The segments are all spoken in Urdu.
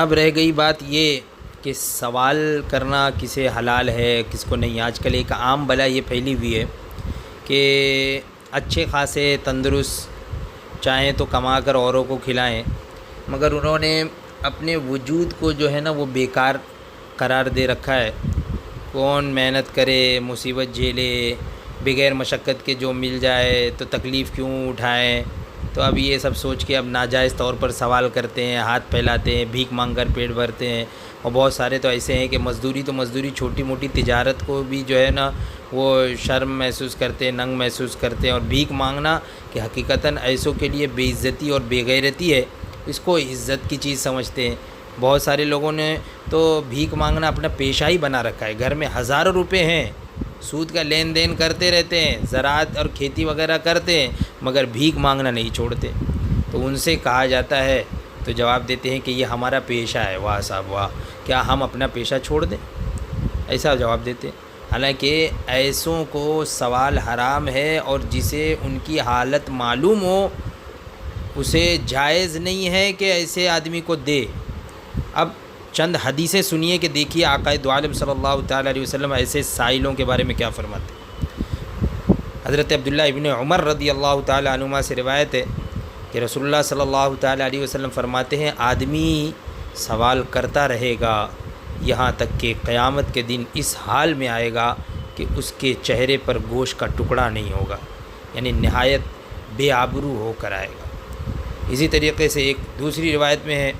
اب رہ گئی بات یہ کہ سوال کرنا کسے حلال ہے کس کو نہیں۔ آج کل ایک عام بلا یہ پھیلی ہوئی ہے کہ اچھے خاصے تندرست چاہیں تو کما کر اوروں کو کھلائیں، مگر انہوں نے اپنے وجود کو جو ہے نا وہ بیکار قرار دے رکھا ہے۔ کون محنت کرے، مصیبت جھیلے، بغیر مشقت کے جو مل جائے تو تکلیف کیوں اٹھائیں۔ تو اب یہ سب سوچ کے اب ناجائز طور پر سوال کرتے ہیں، ہاتھ پھیلاتے ہیں، بھیک مانگ کر پیٹ بھرتے ہیں۔ اور بہت سارے تو ایسے ہیں کہ مزدوری چھوٹی موٹی تجارت کو بھی جو ہے نا وہ شرم محسوس کرتے ہیں، ننگ محسوس کرتے ہیں۔ اور بھیک مانگنا کہ حقیقتاً ایسوں کے لیے بے عزتی اور بے غیرتی ہے، اس کو عزت کی چیز سمجھتے ہیں۔ بہت سارے لوگوں نے تو بھیک مانگنا اپنا پیشہ ہی بنا رکھا ہے۔ گھر میں ہزاروں روپے ہیں، سود کا لین دین کرتے رہتے ہیں، زراعت اور کھیتی وغیرہ کرتے ہیں، مگر بھیک مانگنا نہیں چھوڑتے۔ تو ان سے کہا جاتا ہے تو جواب دیتے ہیں کہ یہ ہمارا پیشہ ہے۔ واہ صاحب واہ، کیا ہم اپنا پیشہ چھوڑ دیں؟ ایسا جواب دیتے ہیں۔ حالانکہ ایسوں کو سوال حرام ہے، اور جسے ان کی حالت معلوم ہو اسے جائز نہیں ہے کہ ایسے آدمی کو دے۔ اب چند حدیثیں سنیے کہ دیکھیے آقا دو عالم صلی اللہ تعالیٰ علیہ وسلم ایسے سائلوں کے بارے میں کیا فرماتے ہیں۔ حضرت عبداللہ ابن عمر رضی اللہ تعالیٰ عنہما سے روایت ہے کہ رسول اللہ صلی اللہ تعالیٰ علیہ وسلم فرماتے ہیں، آدمی سوال کرتا رہے گا یہاں تک کہ قیامت کے دن اس حال میں آئے گا کہ اس کے چہرے پر گوشت کا ٹکڑا نہیں ہوگا، یعنی نہایت بے آبرو ہو کر آئے گا۔ اسی طریقے سے ایک دوسری روایت میں ہے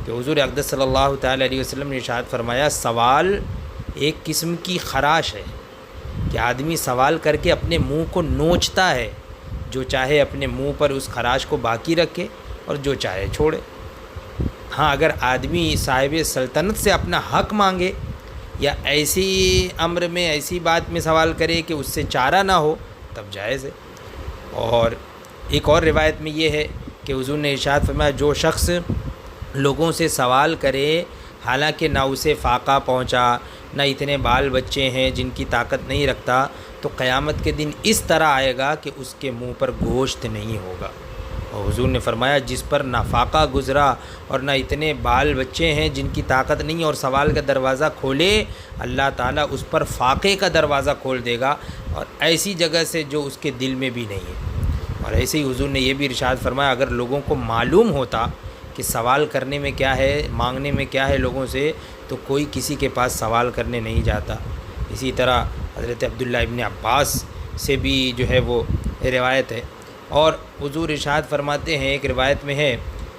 کہ حضور اقدس صلی اللہ تعالیٰ علیہ وسلم نے ارشاد فرمایا، سوال ایک قسم کی خراش ہے کہ آدمی سوال کر کے اپنے منہ کو نوچتا ہے، جو چاہے اپنے منہ پر اس خراش کو باقی رکھے اور جو چاہے چھوڑے۔ ہاں، اگر آدمی صاحب سلطنت سے اپنا حق مانگے یا ایسی امر میں ایسی بات میں سوال کرے کہ اس سے چارہ نہ ہو تب جائز ہے۔ اور ایک اور روایت میں یہ ہے کہ حضور نے ارشاد فرمایا، جو شخص لوگوں سے سوال کرے حالانکہ نہ اسے فاقہ پہنچا، نہ اتنے بال بچے ہیں جن کی طاقت نہیں رکھتا، تو قیامت کے دن اس طرح آئے گا کہ اس کے منہ پر گوشت نہیں ہوگا۔ اور حضور نے فرمایا، جس پر نہ فاقہ گزرا اور نہ اتنے بال بچے ہیں جن کی طاقت نہیں اور سوال کا دروازہ کھولے، اللہ تعالیٰ اس پر فاقے کا دروازہ کھول دے گا، اور ایسی جگہ سے جو اس کے دل میں بھی نہیں ہے۔ اور ایسے ہی حضور نے یہ بھی ارشاد فرمایا، اگر لوگوں کو معلوم ہوتا کہ سوال کرنے میں کیا ہے، مانگنے میں کیا ہے لوگوں سے، تو کوئی کسی کے پاس سوال کرنے نہیں جاتا۔ اسی طرح حضرت عبداللہ ابن عباس سے بھی جو ہے وہ روایت ہے، اور حضور ارشاد فرماتے ہیں ایک روایت میں ہے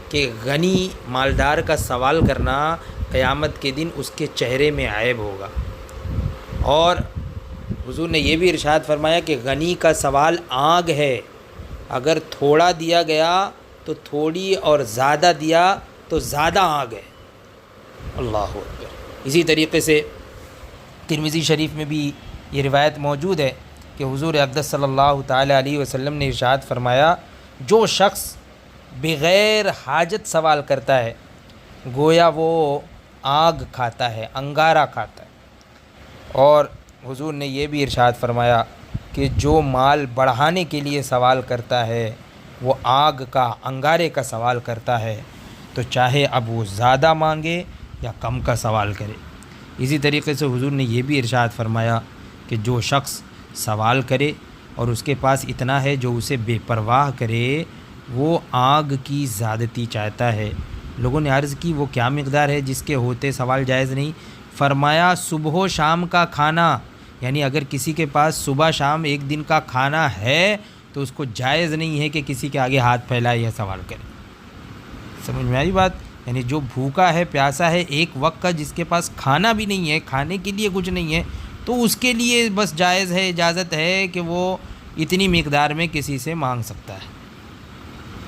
کہ غنی مالدار کا سوال کرنا قیامت کے دن اس کے چہرے میں عیب ہوگا۔ اور حضور نے یہ بھی ارشاد فرمایا کہ غنی کا سوال آگ ہے، اگر تھوڑا دیا گیا تو تھوڑی اور زیادہ دیا تو زیادہ آگ ہے۔ اللہ اکبر۔ اسی طریقے سے ترمذی شریف میں بھی یہ روایت موجود ہے کہ حضور اقدس صلی اللہ تعالیٰ علیہ وسلم نے ارشاد فرمایا، جو شخص بغیر حاجت سوال کرتا ہے گویا وہ آگ کھاتا ہے، انگارہ کھاتا ہے۔ اور حضور نے یہ بھی ارشاد فرمایا کہ جو مال بڑھانے کے لیے سوال کرتا ہے وہ آگ کا، انگارے کا سوال کرتا ہے، تو چاہے اب وہ زیادہ مانگے یا کم کا سوال کرے۔ اسی طریقے سے حضور نے یہ بھی ارشاد فرمایا کہ جو شخص سوال کرے اور اس کے پاس اتنا ہے جو اسے بے پرواہ کرے، وہ آگ کی زیادتی چاہتا ہے۔ لوگوں نے عرض کی وہ کیا مقدار ہے جس کے ہوتے سوال جائز نہیں؟ فرمایا صبح و شام کا کھانا، یعنی اگر کسی کے پاس صبح شام ایک دن کا کھانا ہے تو اس کو جائز نہیں ہے کہ کسی کے آگے ہاتھ پھیلائے یا سوال کرے۔ سمجھ میں آئی بات؟ یعنی جو بھوکا ہے، پیاسا ہے، ایک وقت کا، جس کے پاس کھانا بھی نہیں ہے، کھانے کے لیے کچھ نہیں ہے، تو اس کے لیے بس جائز ہے، اجازت ہے کہ وہ اتنی مقدار میں کسی سے مانگ سکتا ہے۔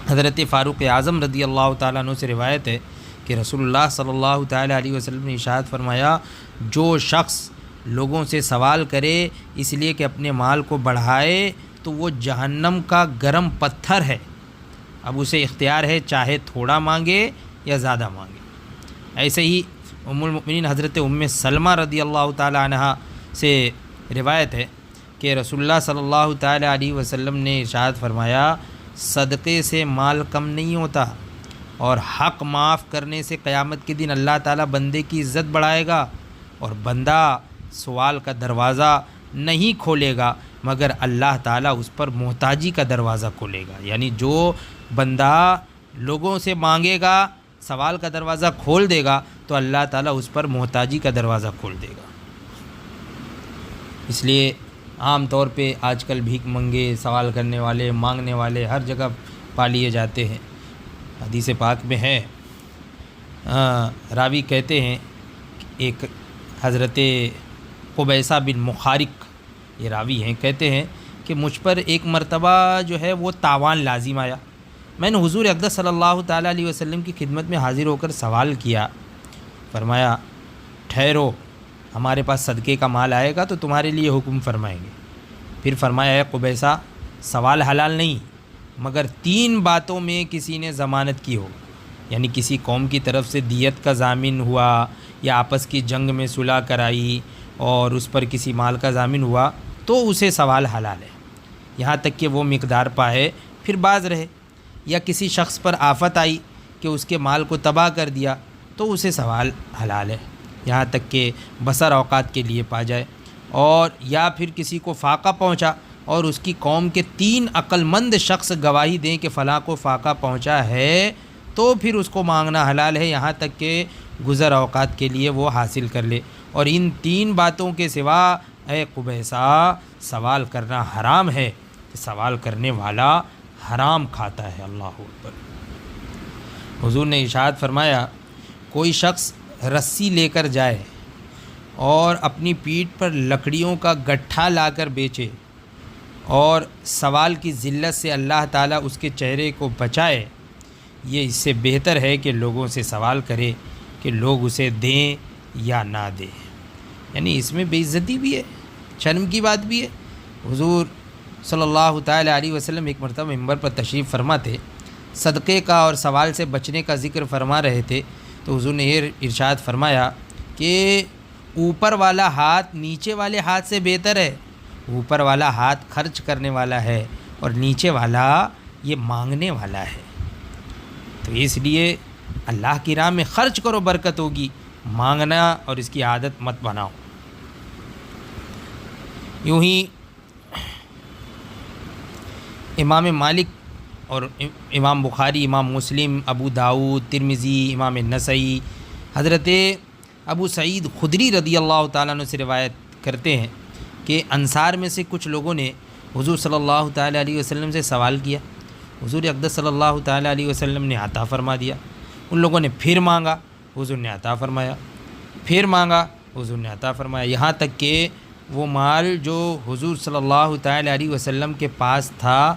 حضرت فاروق اعظم رضی اللہ تعالیٰ عنہ سے روایت ہے کہ رسول اللہ صلی اللہ تعالیٰ علیہ وسلم نے ارشاد فرمایا، جو شخص لوگوں سے سوال کرے اس لیے کہ اپنے مال کو بڑھائے تو وہ جہنم کا گرم پتھر ہے، اب اسے اختیار ہے چاہے تھوڑا مانگے یا زیادہ مانگے۔ ایسے ہی ام المؤمنین حضرت ام سلمہ رضی اللہ تعالیٰ عنہ سے روایت ہے کہ رسول اللہ صلی اللہ تعالیٰ علیہ وسلم نے ارشاد فرمایا، صدقے سے مال کم نہیں ہوتا، اور حق معاف کرنے سے قیامت کے دن اللہ تعالیٰ بندے کی عزت بڑھائے گا، اور بندہ سوال کا دروازہ نہیں کھولے گا مگر اللہ تعالیٰ اس پر محتاجی کا دروازہ کھولے گا۔ یعنی جو بندہ لوگوں سے مانگے گا، سوال کا دروازہ کھول دے گا، تو اللہ تعالیٰ اس پر محتاجی کا دروازہ کھول دے گا۔ اس لیے عام طور پہ آج کل بھیک منگے، سوال کرنے والے، مانگنے والے ہر جگہ پا لیے جاتے ہیں۔ حدیث پاک میں ہے، راوی کہتے ہیں، ایک حضرت قبیصہ بن مخارق یہ راوی ہیں، کہتے ہیں کہ مجھ پر ایک مرتبہ جو ہے وہ تاوان لازم آیا۔ میں نے حضور اقدس صلی اللہ تعالیٰ علیہ وسلم کی خدمت میں حاضر ہو کر سوال کیا۔ فرمایا ٹھہرو، ہمارے پاس صدقے کا مال آئے گا تو تمہارے لیے حکم فرمائیں گے۔ پھر فرمایا اے قبیصہ، سوال حلال نہیں مگر 3 باتوں میں کسی نے ضمانت کی ہو، یعنی کسی قوم کی طرف سے دیت کا ضامن ہوا، یا آپس کی جنگ میں صلح کرائی اور اس پر کسی مال کا ضامن ہوا، تو اسے سوال حلال ہے، یہاں تک کہ وہ مقدار پائے پھر باز رہے۔ یا کسی شخص پر آفت آئی کہ اس کے مال کو تباہ کر دیا، تو اسے سوال حلال ہے، یہاں تک کہ بسر اوقات کے لیے پا جائے۔ اور یا پھر کسی کو فاقہ پہنچا اور اس کی قوم کے 3 عقل مند شخص گواہی دیں کہ فلاں کو فاقہ پہنچا ہے، تو پھر اس کو مانگنا حلال ہے، یہاں تک کہ گزر اوقات کے لیے وہ حاصل کر لے۔ اور ان 3 باتوں کے سوا اے قبیصہ سوال کرنا حرام ہے، کہ سوال کرنے والا حرام کھاتا ہے۔ اللہ اکبر۔ حضور نے ارشاد فرمایا، کوئی شخص رسی لے کر جائے اور اپنی پیٹھ پر لکڑیوں کا گٹھا لا کر بیچے، اور سوال کی ذلت سے اللہ تعالیٰ اس کے چہرے کو بچائے، یہ اس سے بہتر ہے کہ لوگوں سے سوال کرے کہ لوگ اسے دیں یا نہ دیں۔ یعنی اس میں بے عزتی بھی ہے، شرم کی بات بھی ہے۔ حضور صلی اللہ تعالیٰ علیہ وسلم ایک مرتبہ ممبر پر تشریف فرما تھے، صدقے کا اور سوال سے بچنے کا ذکر فرما رہے تھے، تو حضور نے یہ ارشاد فرمایا کہ اوپر والا ہاتھ نیچے والے ہاتھ سے بہتر ہے۔ اوپر والا ہاتھ خرچ کرنے والا ہے اور نیچے والا یہ مانگنے والا ہے۔ تو اس لیے اللہ کی راہ میں خرچ کرو، برکت ہوگی، مانگنا اور اس کی عادت مت بناؤ۔ یوں ہی امام مالک اور امام بخاری، امام مسلم، ابو داؤد، ترمذی، امام نسائی، حضرت ابو سعید خدری رضی اللہ تعالیٰ عنہ سے روایت کرتے ہیں کہ انصار میں سے کچھ لوگوں نے حضور صلی اللہ تعالیٰ علیہ وسلم سے سوال کیا، حضور اقدس صلی اللہ تعالیٰ علیہ وسلم نے عطا فرما دیا۔ ان لوگوں نے پھر مانگا، حضور نے عطا فرمایا، پھر مانگا، حضور نے عطا فرمایا، یہاں تک کہ وہ مال جو حضور صلی اللہ تعالیٰ علیہ وسلم کے پاس تھا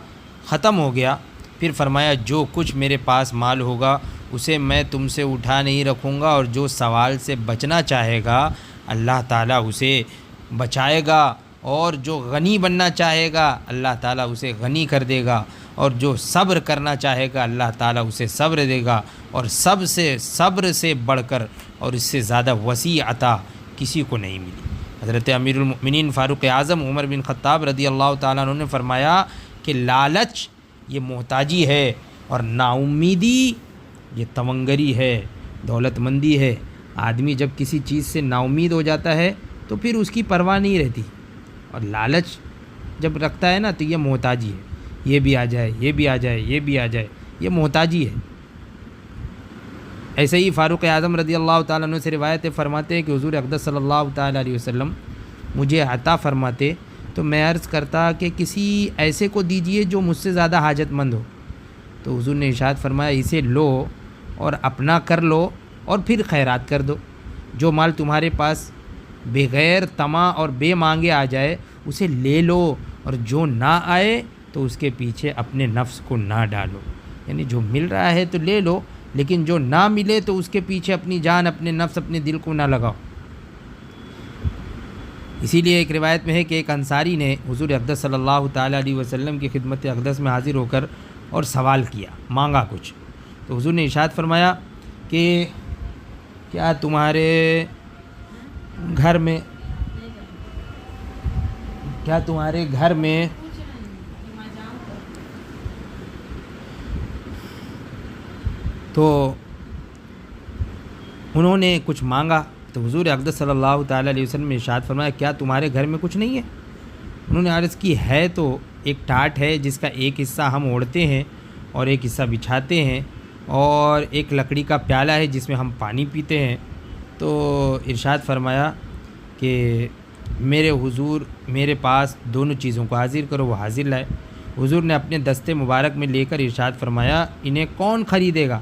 ختم ہو گیا۔ پھر فرمایا جو کچھ میرے پاس مال ہوگا اسے میں تم سے اٹھا نہیں رکھوں گا، اور جو سوال سے بچنا چاہے گا اللہ تعالیٰ اسے بچائے گا، اور جو غنی بننا چاہے گا اللہ تعالیٰ اسے غنی کر دے گا، اور جو صبر کرنا چاہے گا اللہ تعالیٰ اسے صبر دے گا، اور سب سے صبر سے بڑھ کر اور اس سے زیادہ وسیع عطا کسی کو نہیں ملی۔ حضرت امیر المؤمنین فاروق اعظم عمر بن خطاب رضی اللہ تعالیٰ عنہ نے فرمایا کہ لالچ یہ محتاجی ہے، اور نا امیدی یہ تونگری ہے، دولت مندی ہے۔ آدمی جب کسی چیز سے نا امید ہو جاتا ہے تو پھر اس کی پرواہ نہیں رہتی، اور لالچ جب رکھتا ہے نا تو یہ محتاجی ہے، یہ بھی آ جائے، یہ بھی آ جائے، یہ بھی آ جائے، یہ محتاجی ہے۔ ایسے ہی فاروق اعظم رضی اللہ تعالیٰ عنہ سے روایت فرماتے ہیں کہ حضور اقدس صلی اللہ تعالیٰ علیہ وسلم مجھے عطا فرماتے تو میں عرض کرتا کہ کسی ایسے کو دیجئے جو مجھ سے زیادہ حاجت مند ہو، تو حضور نے ارشاد فرمایا اسے لو اور اپنا کر لو اور پھر خیرات کر دو۔ جو مال تمہارے پاس بغیر طمع اور بے مانگے آ جائے اسے لے لو، اور جو نہ آئے تو اس کے پیچھے اپنے نفس کو نہ ڈالو۔ یعنی جو مل رہا ہے تو لے لو، لیکن جو نہ ملے تو اس کے پیچھے اپنی جان، اپنے نفس، اپنے دل کو نہ لگاؤ۔ اسی لیے ایک روایت میں ہے کہ ایک انصاری نے حضور اقدس صلی اللہ تعالیٰ علیہ وسلم کی خدمت اقدس میں حاضر ہو کر اور سوال کیا، مانگا کچھ، تو حضور نے ارشاد فرمایا کہ کیا تمہارے گھر میں تو انہوں نے کچھ مانگا تو حضور اقدس صلی اللہ تعالیٰ علیہ وسلم نے ارشاد فرمایا کیا تمہارے گھر میں کچھ نہیں ہے؟ انہوں نے عرض کی ہے تو ایک ٹاٹ ہے جس کا ایک حصہ ہم اوڑھتے ہیں اور ایک حصہ بچھاتے ہیں، اور ایک لکڑی کا پیالہ ہے جس میں ہم پانی پیتے ہیں۔ تو ارشاد فرمایا کہ میرے حضور میرے پاس دونوں چیزوں کو حاضر کرو، وہ حاضر لائے۔ حضور نے اپنے دستے مبارک میں لے کر ارشاد فرمایا انہیں کون خریدے گا؟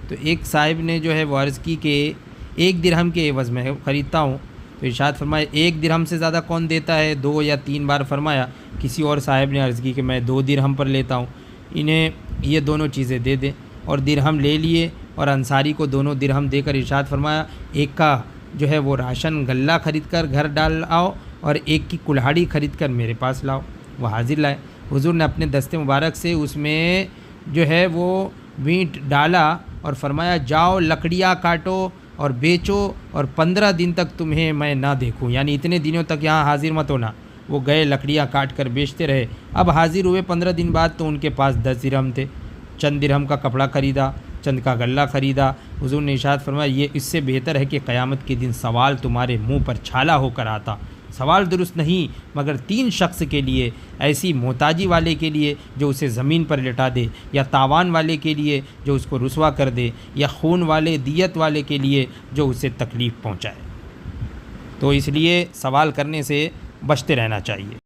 تو ایک صاحب نے جو ہے وہ عرض کی کہ 1 درہم کے عوض میں خریدتا ہوں۔ تو ارشاد فرمایا 1 درہم سے زیادہ کون دیتا ہے؟ 2 یا 3 بار فرمایا۔ کسی اور صاحب نے عرض کی کہ میں 2 درہم پر لیتا ہوں، انہیں یہ دونوں چیزیں دے دیں، اور درہم لے لیے اور انصاری کو دونوں درہم دے کر ارشاد فرمایا ایک کا جو ہے وہ راشن غلہ خرید کر گھر ڈال آؤ اور ایک کی کلہاڑی خرید کر میرے پاس لاؤ۔ وہ حاضر لائے۔ حضور نے اپنے دستے مبارک سے اس میں جو ہے وہ وینٹ ڈالا اور فرمایا جاؤ لکڑیاں کاٹو اور بیچو، اور 15 دن تک تمہیں میں نہ دیکھوں، یعنی اتنے دنوں تک یہاں حاضر مت ہونا۔ وہ گئے لکڑیاں کاٹ کر بیچتے رہے۔ اب حاضر ہوئے 15 دن بعد تو ان کے پاس 10 درہم تھے۔ چند درہم کا کپڑا خریدا، چند کا غلہ خریدا۔ حضور نے ارشاد فرمایا یہ اس سے بہتر ہے کہ قیامت کے دن سوال تمہارے منہ پر چھالا ہو کر آتا۔ سوال درست نہیں مگر 3 شخص کے لیے، ایسی محتاجی والے کے لیے جو اسے زمین پر لٹا دے، یا تاوان والے کے لیے جو اس کو رسوا کر دے، یا خون والے دیت والے کے لیے جو اسے تکلیف پہنچائے۔ تو اس لیے سوال کرنے سے بچتے رہنا چاہیے۔